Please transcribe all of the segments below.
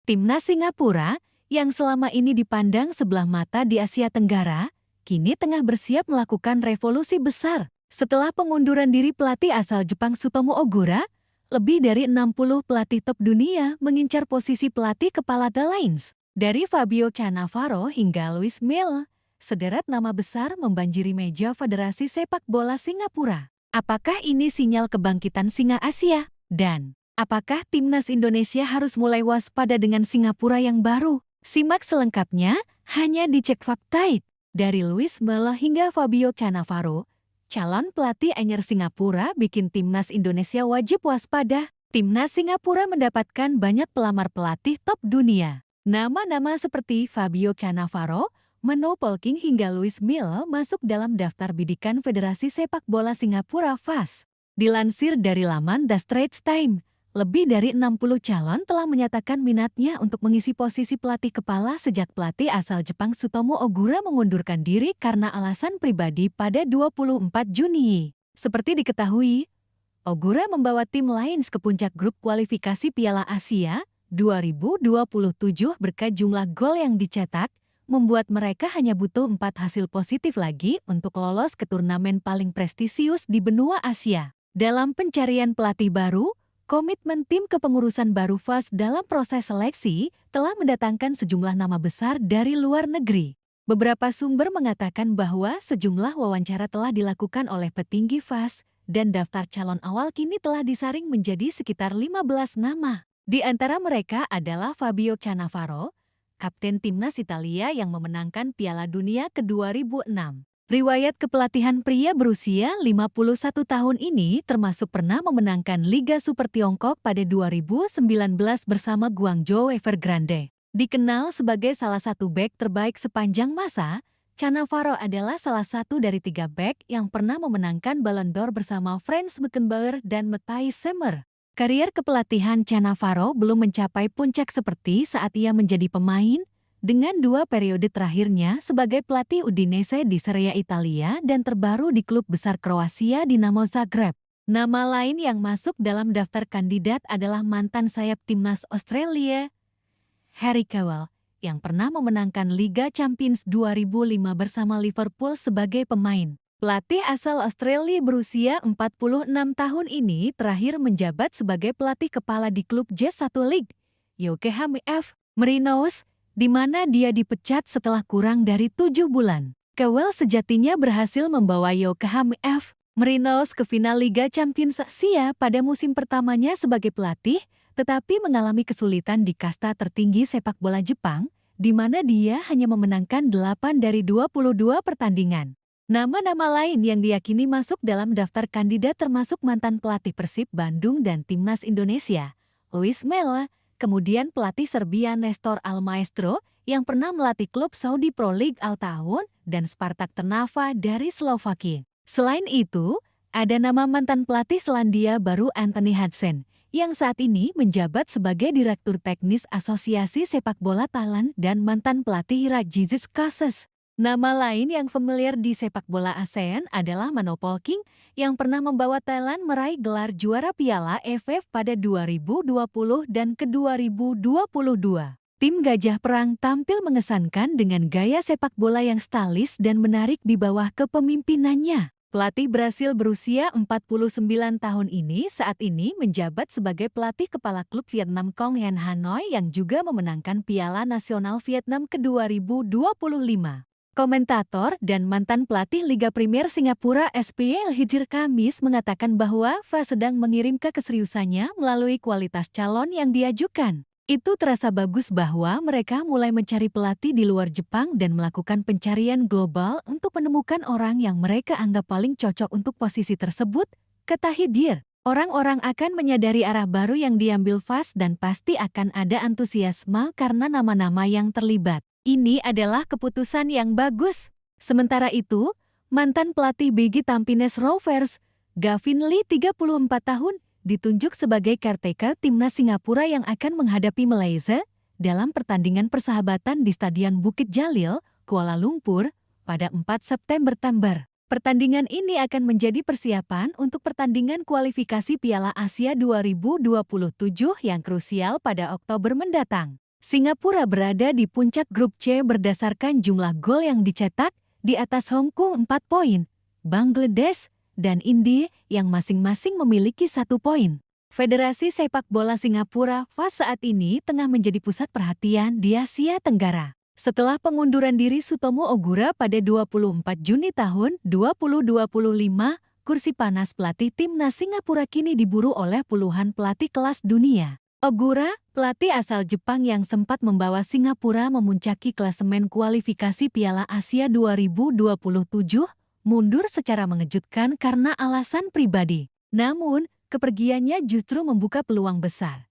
Timnas Singapura, yang selama ini dipandang sebelah mata di Asia Tenggara, kini tengah bersiap melakukan revolusi besar. Setelah pengunduran diri pelatih asal Jepang Sutomo Ogura, lebih dari 60 pelatih top dunia mengincar posisi pelatih kepala The Lions. Dari Fabio Cannavaro hingga Luis Milla, sederet nama besar membanjiri meja Federasi Sepak Bola Singapura. Apakah ini sinyal kebangkitan singa Asia? Dan apakah timnas Indonesia harus mulai waspada dengan Singapura yang baru? Simak selengkapnya hanya di Cek Fakta. Dari Luis Milla hingga Fabio Cannavaro, calon pelatih anyar Singapura bikin timnas Indonesia wajib waspada. Timnas Singapura mendapatkan banyak pelamar pelatih top dunia. Nama-nama seperti Fabio Cannavaro, Mano Polking hingga Luis Milla masuk dalam daftar bidikan Federasi Sepak Bola Singapura FAS. Dilansir dari laman The Straits Times, lebih dari 60 calon telah menyatakan minatnya untuk mengisi posisi pelatih kepala sejak pelatih asal Jepang Sutomo Ogura mengundurkan diri karena alasan pribadi pada 24 Juni. Seperti diketahui, Ogura membawa tim Lions ke puncak grup kualifikasi Piala Asia 2027 berkat jumlah gol yang dicetak, membuat mereka hanya butuh 4 hasil positif lagi untuk lolos ke turnamen paling prestisius di benua Asia. Dalam pencarian pelatih baru, komitmen tim kepengurusan baru FAS dalam proses seleksi telah mendatangkan sejumlah nama besar dari luar negeri. Beberapa sumber mengatakan bahwa sejumlah wawancara telah dilakukan oleh petinggi FAS dan daftar calon awal kini telah disaring menjadi sekitar 15 nama. Di antara mereka adalah Fabio Cannavaro, kapten timnas Italia yang memenangkan Piala Dunia ke-2006. Riwayat kepelatihan pria berusia 51 tahun ini termasuk pernah memenangkan Liga Super Tiongkok pada 2019 bersama Guangzhou Evergrande. Dikenal sebagai salah satu bek terbaik sepanjang masa, Cannavaro adalah salah satu dari 3 bek yang pernah memenangkan Ballon d'Or bersama Franz Beckenbauer dan Matthijs Sammer. Karier kepelatihan Cannavaro belum mencapai puncak seperti saat ia menjadi pemain, dengan 2 periode terakhirnya sebagai pelatih Udinese di Serie A Italia dan terbaru di klub besar Kroasia Dinamo Zagreb. Nama lain yang masuk dalam daftar kandidat adalah mantan sayap timnas Australia, Harry Kewell, yang pernah memenangkan Liga Champions 2005 bersama Liverpool sebagai pemain. Pelatih asal Australia berusia 46 tahun ini terakhir menjabat sebagai pelatih kepala di klub J1 League, Yokohama F. Marinos, di mana dia dipecat setelah kurang dari 7 bulan. Kewell sejatinya berhasil membawa Yokohama F. Marinos ke final Liga Champions Asia pada musim pertamanya sebagai pelatih, tetapi mengalami kesulitan di kasta tertinggi sepak bola Jepang, di mana dia hanya memenangkan 8 dari 22 pertandingan. Nama-nama lain yang diyakini masuk dalam daftar kandidat termasuk mantan pelatih Persib Bandung dan Timnas Indonesia, Luis Milla, kemudian pelatih Serbia Nestor Al Maestro yang pernah melatih klub Saudi Pro League Al Tahun dan Spartak Trnava dari Slovakia. Selain itu, ada nama mantan pelatih Selandia Baru Anthony Hudson yang saat ini menjabat sebagai Direktur Teknis Asosiasi Sepak Bola Thailand dan mantan pelatih Irak Jesus Kases. Nama lain yang familiar di sepak bola ASEAN adalah Mano Polking yang pernah membawa Thailand meraih gelar juara Piala AFF pada 2020 dan ke-2022. Tim Gajah Perang tampil mengesankan dengan gaya sepak bola yang stylish dan menarik di bawah kepemimpinannya. Pelatih Brasil berusia 49 tahun ini saat ini menjabat sebagai pelatih kepala klub Vietnam Cong Hen Hanoi yang juga memenangkan Piala Nasional Vietnam ke-2025. Komentator dan mantan pelatih Liga Primer Singapura SPL Hijir Kamis mengatakan bahwa FAS sedang mengirim keseriusannya melalui kualitas calon yang diajukan. Itu terasa bagus bahwa mereka mulai mencari pelatih di luar Jepang dan melakukan pencarian global untuk menemukan orang yang mereka anggap paling cocok untuk posisi tersebut, kata Hidir. Orang-orang akan menyadari arah baru yang diambil FAS dan pasti akan ada antusiasme karena nama-nama yang terlibat. Ini adalah keputusan yang bagus. Sementara itu, mantan pelatih BG Tampines Rovers, Gavin Lee 34 tahun, ditunjuk sebagai caretaker timnas Singapura yang akan menghadapi Malaysia dalam pertandingan persahabatan di Stadion Bukit Jalil, Kuala Lumpur, pada 4 September. Pertandingan ini akan menjadi persiapan untuk pertandingan kualifikasi Piala Asia 2027 yang krusial pada Oktober mendatang. Singapura berada di puncak grup C berdasarkan jumlah gol yang dicetak, di atas Hong Kong 4 poin, Bangladesh, dan India yang masing-masing memiliki 1 poin. Federasi Sepak Bola Singapura FAS saat ini tengah menjadi pusat perhatian di Asia Tenggara. Setelah pengunduran diri Sutomo Ogura pada 24 Juni tahun 2025, kursi panas pelatih timnas Singapura kini diburu oleh puluhan pelatih kelas dunia. Ogura, pelatih asal Jepang yang sempat membawa Singapura memuncaki klasemen kualifikasi Piala Asia 2027, mundur secara mengejutkan karena alasan pribadi. Namun, kepergiannya justru membuka peluang besar.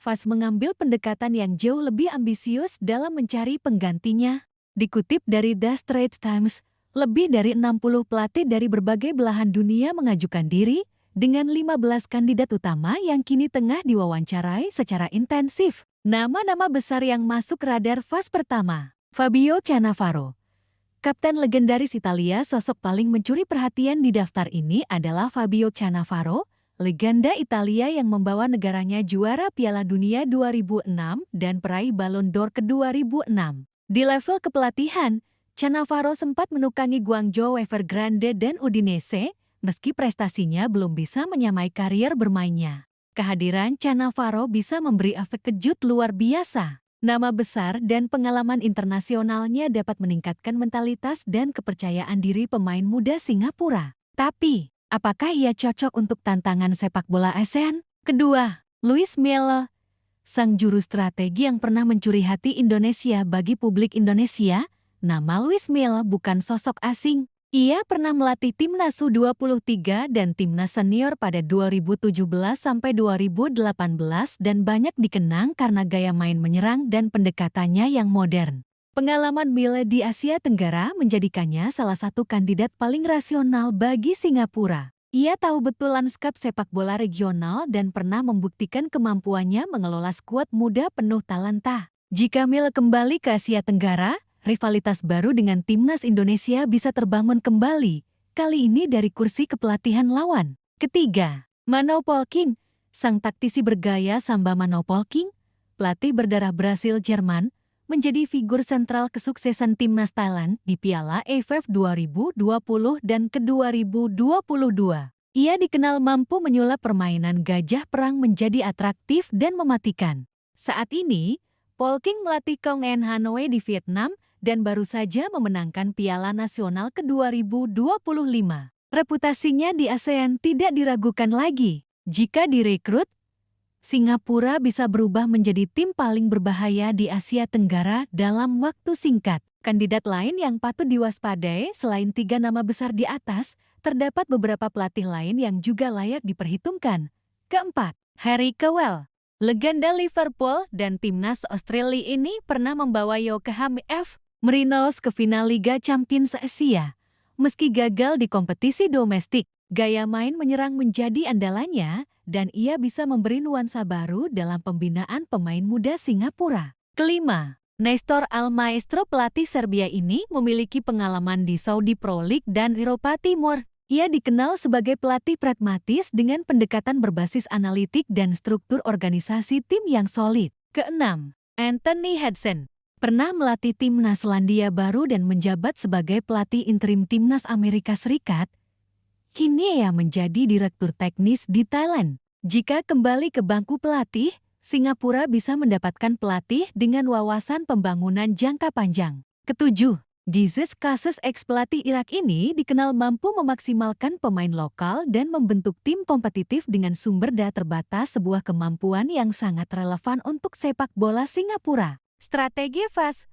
FAS mengambil pendekatan yang jauh lebih ambisius dalam mencari penggantinya. Dikutip dari The Straits Times, lebih dari 60 pelatih dari berbagai belahan dunia mengajukan diri, dengan 15 kandidat utama yang kini tengah diwawancarai secara intensif. Nama-nama besar yang masuk radar FAS pertama, Fabio Cannavaro. Kapten legendaris Italia, sosok paling mencuri perhatian di daftar ini adalah Fabio Cannavaro, legenda Italia yang membawa negaranya juara Piala Dunia 2006 dan peraih Ballon d'Or ke-2006. Di level kepelatihan, Cannavaro sempat menukangi Guangzhou Evergrande dan Udinese, meski prestasinya belum bisa menyamai karier bermainnya. Kehadiran Cannavaro bisa memberi efek kejut luar biasa. Nama besar dan pengalaman internasionalnya dapat meningkatkan mentalitas dan kepercayaan diri pemain muda Singapura. Tapi, apakah ia cocok untuk tantangan sepak bola ASEAN? Kedua, Luis Milla, sang juru strategi yang pernah mencuri hati Indonesia bagi publik Indonesia. Nama Luis Milla bukan sosok asing. Ia pernah melatih timnas U23 dan timnas senior pada 2017 sampai 2018 dan banyak dikenang karena gaya main menyerang dan pendekatannya yang modern. Pengalaman Milla di Asia Tenggara menjadikannya salah satu kandidat paling rasional bagi Singapura. Ia tahu betul lanskap sepak bola regional dan pernah membuktikan kemampuannya mengelola skuad muda penuh talenta. Jika Milla kembali ke Asia Tenggara, rivalitas baru dengan timnas Indonesia bisa terbangun kembali, kali ini dari kursi kepelatihan lawan. Ketiga, Mano Polking, sang taktisi bergaya Samba Mano Polking, pelatih berdarah Brasil-Jerman, menjadi figur sentral kesuksesan timnas Thailand di Piala AFF 2020 dan ke-2022. Ia dikenal mampu menyulap permainan gajah perang menjadi atraktif dan mematikan. Saat ini, Polking melatih Kong En Hanoi di Vietnam dan baru saja memenangkan Piala Nasional ke-2025. Reputasinya di ASEAN tidak diragukan lagi. Jika direkrut, Singapura bisa berubah menjadi tim paling berbahaya di Asia Tenggara dalam waktu singkat. Kandidat lain yang patut diwaspadai selain 3 nama besar di atas, terdapat beberapa pelatih lain yang juga layak diperhitungkan. Keempat, Harry Kewell. Legenda Liverpool dan timnas Australia ini pernah membawa Yokohama F. Marinos ke final Liga Champions Asia. Meski gagal di kompetisi domestik, gaya main menyerang menjadi andalannya dan ia bisa memberi nuansa baru dalam pembinaan pemain muda Singapura. Kelima, Nestor Al-Maestro, pelatih Serbia ini memiliki pengalaman di Saudi Pro League dan Eropa Timur. Ia dikenal sebagai pelatih pragmatis dengan pendekatan berbasis analitik dan struktur organisasi tim yang solid. Keenam, Anthony Hudson. Pernah melatih timnas Selandia Baru dan menjabat sebagai pelatih interim timnas Amerika Serikat. Kini ia menjadi direktur teknis di Thailand. Jika kembali ke bangku pelatih, Singapura bisa mendapatkan pelatih dengan wawasan pembangunan jangka panjang. Ketujuh, Jesus Cases, ex-pelatih Irak ini dikenal mampu memaksimalkan pemain lokal dan membentuk tim kompetitif dengan sumber daya terbatas, sebuah kemampuan yang sangat relevan untuk sepak bola Singapura. Strategi FAS,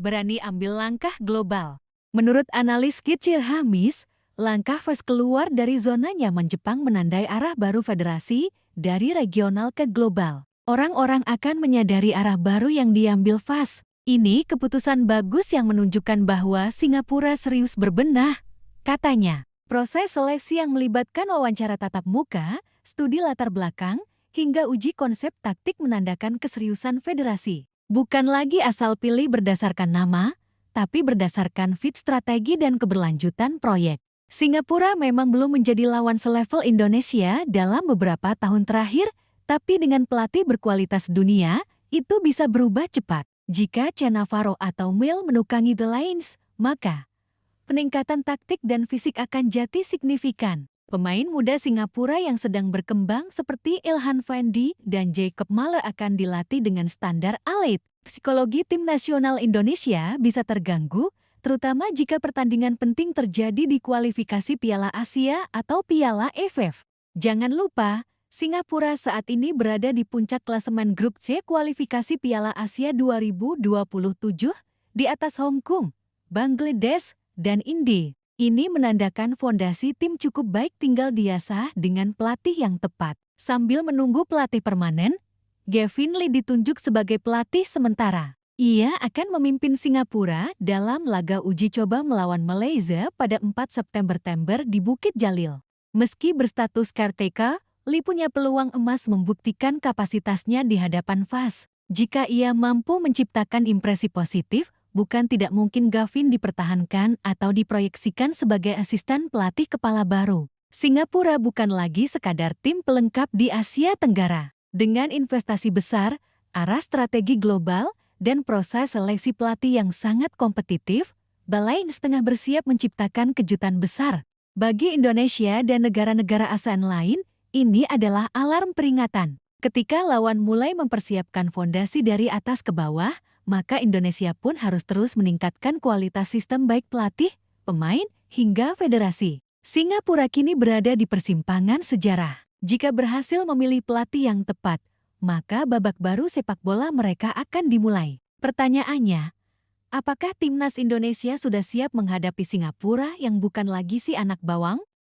berani ambil langkah global. Menurut analis Kicir Hamis, langkah FAS keluar dari zona nyaman Jepang menandai arah baru federasi dari regional ke global. Orang-orang akan menyadari arah baru yang diambil FAS. Ini keputusan bagus yang menunjukkan bahwa Singapura serius berbenah, katanya. Proses seleksi yang melibatkan wawancara tatap muka, studi latar belakang, hingga uji konsep taktik menandakan keseriusan federasi. Bukan lagi asal pilih berdasarkan nama, tapi berdasarkan fit strategi dan keberlanjutan proyek. Singapura memang belum menjadi lawan selevel Indonesia dalam beberapa tahun terakhir, tapi dengan pelatih berkualitas dunia, itu bisa berubah cepat. Jika Cannavaro atau Mil menukangi The Lions, maka peningkatan taktik dan fisik akan jadi signifikan. Pemain muda Singapura yang sedang berkembang seperti Ilhan Fendi dan Jacob Mahler akan dilatih dengan standar elite. Psikologi tim nasional Indonesia bisa terganggu, terutama jika pertandingan penting terjadi di kualifikasi Piala Asia atau Piala AFF. Jangan lupa, Singapura saat ini berada di puncak klasemen grup C kualifikasi Piala Asia 2027 di atas Hong Kong, Bangladesh, dan India. Ini menandakan fondasi tim cukup baik, tinggal diasah dengan pelatih yang tepat. Sambil menunggu pelatih permanen, Gavin Lee ditunjuk sebagai pelatih sementara. Ia akan memimpin Singapura dalam laga uji coba melawan Malaysia pada 4 September di Bukit Jalil. Meski berstatus caretaker, Lee punya peluang emas membuktikan kapasitasnya di hadapan FAS. Jika ia mampu menciptakan impresi positif, bukan tidak mungkin Gavin dipertahankan atau diproyeksikan sebagai asisten pelatih kepala baru. Singapura bukan lagi sekadar tim pelengkap di Asia Tenggara. Dengan investasi besar, arah strategi global, dan proses seleksi pelatih yang sangat kompetitif, The Lions tengah bersiap menciptakan kejutan besar. Bagi Indonesia dan negara-negara ASEAN lain, ini adalah alarm peringatan. Ketika lawan mulai mempersiapkan fondasi dari atas ke bawah, maka Indonesia pun harus terus meningkatkan kualitas sistem baik pelatih, pemain, hingga federasi. Singapura kini berada di persimpangan sejarah. Jika berhasil memilih pelatih yang tepat, maka babak baru sepak bola mereka akan dimulai. Pertanyaannya, apakah timnas Indonesia sudah siap menghadapi Singapura yang bukan lagi si anak bawang?